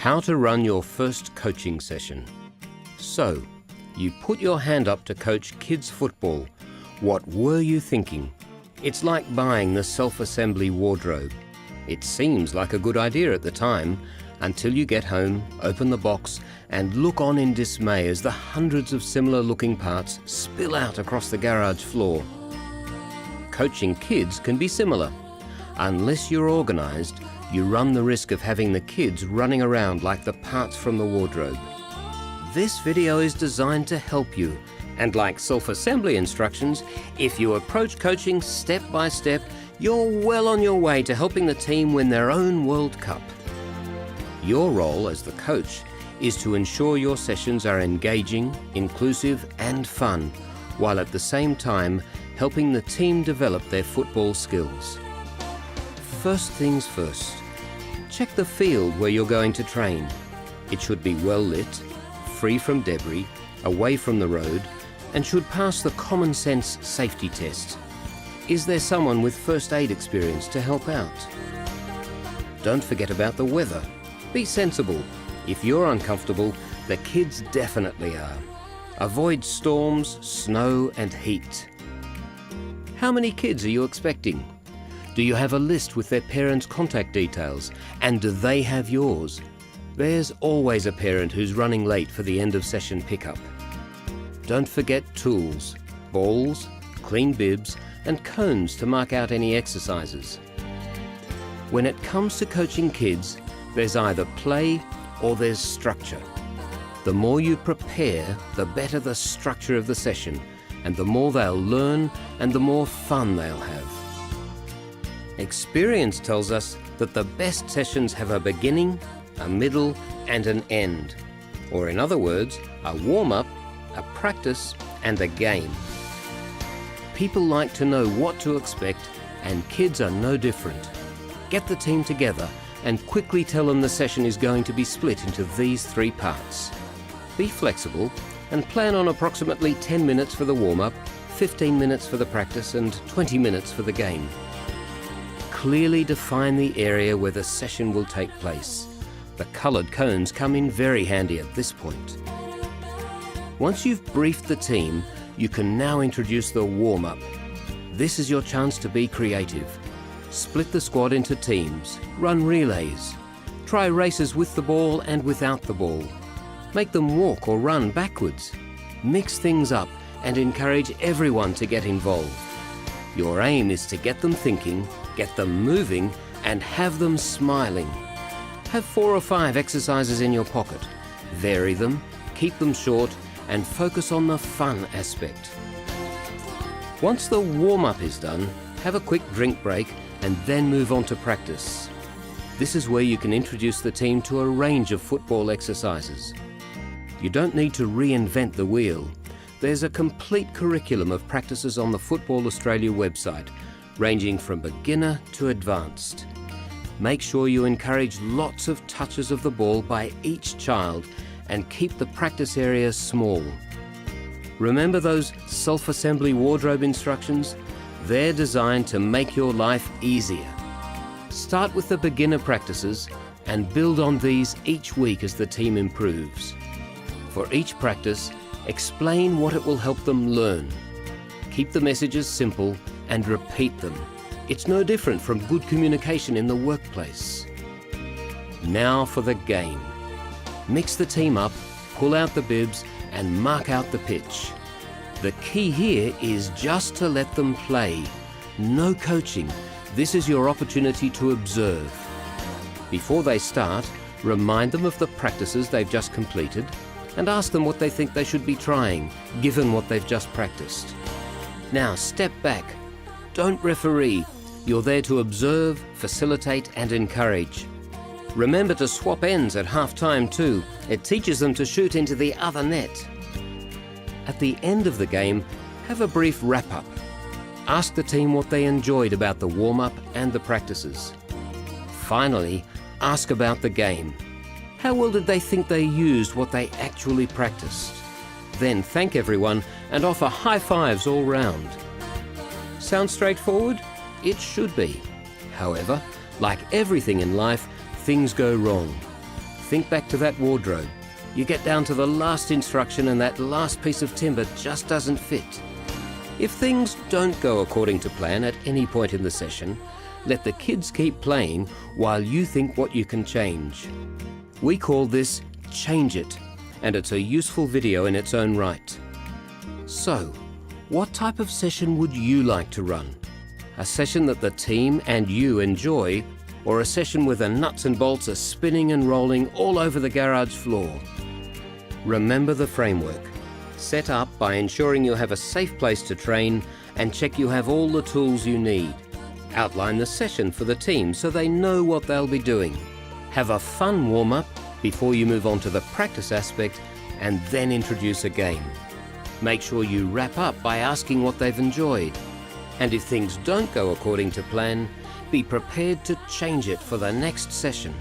How to run your first coaching session. So, you put your hand up to coach kids football. What were you thinking? It's like buying the self-assembly wardrobe. It seems like a good idea at the time, until you get home, open the box, and look on in dismay as the hundreds of similar-looking parts spill out across the garage floor. Coaching kids can be similar. Unless you're organised, you run the risk of having the kids running around like the parts from the wardrobe. This video is designed to help you, and like self-assembly instructions, if you approach coaching step by step, you're well on your way to helping the team win their own World Cup. Your role as the coach is to ensure your sessions are engaging, inclusive and fun, while at the same time helping the team develop their football skills. First things first, check the field where you're going to train. It should be well lit, free from debris, away from the road, and should pass the common sense safety test. Is there someone with first aid experience to help out? Don't forget about the weather. Be sensible. If you're uncomfortable, the kids definitely are. Avoid storms, snow and heat. How many kids are you expecting? Do you have a list with their parents' contact details? And do they have yours? There's always a parent who's running late for the end of session pickup. Don't forget tools, balls, clean bibs and cones to mark out any exercises. When it comes to coaching kids, there's either play or there's structure. The more you prepare, the better the structure of the session, and the more they'll learn and the more fun they'll have. Experience tells us that the best sessions have a beginning, a middle and an end. Or in other words, a warm-up, a practice and a game. People like to know what to expect, and kids are no different. Get the team together and quickly tell them the session is going to be split into these 3 parts. Be flexible and plan on approximately 10 minutes for the warm-up, 15 minutes for the practice and 20 minutes for the game. Clearly define the area where the session will take place. The coloured cones come in very handy at this point. Once you've briefed the team, you can now introduce the warm-up. This is your chance to be creative. Split the squad into teams, run relays, try races with the ball and without the ball. Make them walk or run backwards. Mix things up and encourage everyone to get involved. Your aim is to get them thinking, get them moving and have them smiling. Have 4 or 5 exercises in your pocket. Vary them, keep them short and focus on the fun aspect. Once the warm-up is done, have a quick drink break and then move on to practice. This is where you can introduce the team to a range of football exercises. You don't need to reinvent the wheel. There's a complete curriculum of practices on the Football Australia website, ranging from beginner to advanced. Make sure you encourage lots of touches of the ball by each child and keep the practice areas small. Remember those self-assembly wardrobe instructions? They're designed to make your life easier. Start with the beginner practices and build on these each week as the team improves. For each practice, explain what it will help them learn. Keep the messages simple and repeat them. It's no different from good communication in the workplace. Now for the game. Mix the team up, pull out the bibs and mark out the pitch. The key here is just to let them play. No coaching. This is your opportunity to observe. Before they start, remind them of the practices they've just completed and ask them what they think they should be trying, given what they've just practiced. Now step back. Don't referee. You're there to observe, facilitate and encourage. Remember to swap ends at half-time too. It teaches them to shoot into the other net. At the end of the game, have a brief wrap-up. Ask the team what they enjoyed about the warm-up and the practices. Finally, ask about the game. How well did they think they used what they actually practiced? Then thank everyone and offer high fives all round. Sound straightforward? It should be. However, like everything in life, things go wrong. think back to that wardrobe. You get down to the last instruction and that last piece of timber just doesn't fit. If things don't go according to plan at any point in the session, let the kids keep playing while you think what you can change. We call this Change It, and it's a useful video in its own right. So, what type of session would you like to run? A session that the team and you enjoy, or a session where the nuts and bolts are spinning and rolling all over the garage floor? Remember the framework. Set up by ensuring you have a safe place to train and check you have all the tools you need. Outline the session for the team so they know what they'll be doing. Have a fun warm-up before you move on to the practice aspect, and then introduce a game. Make sure you wrap up by asking what they've enjoyed. And if things don't go according to plan, be prepared to change it for the next session.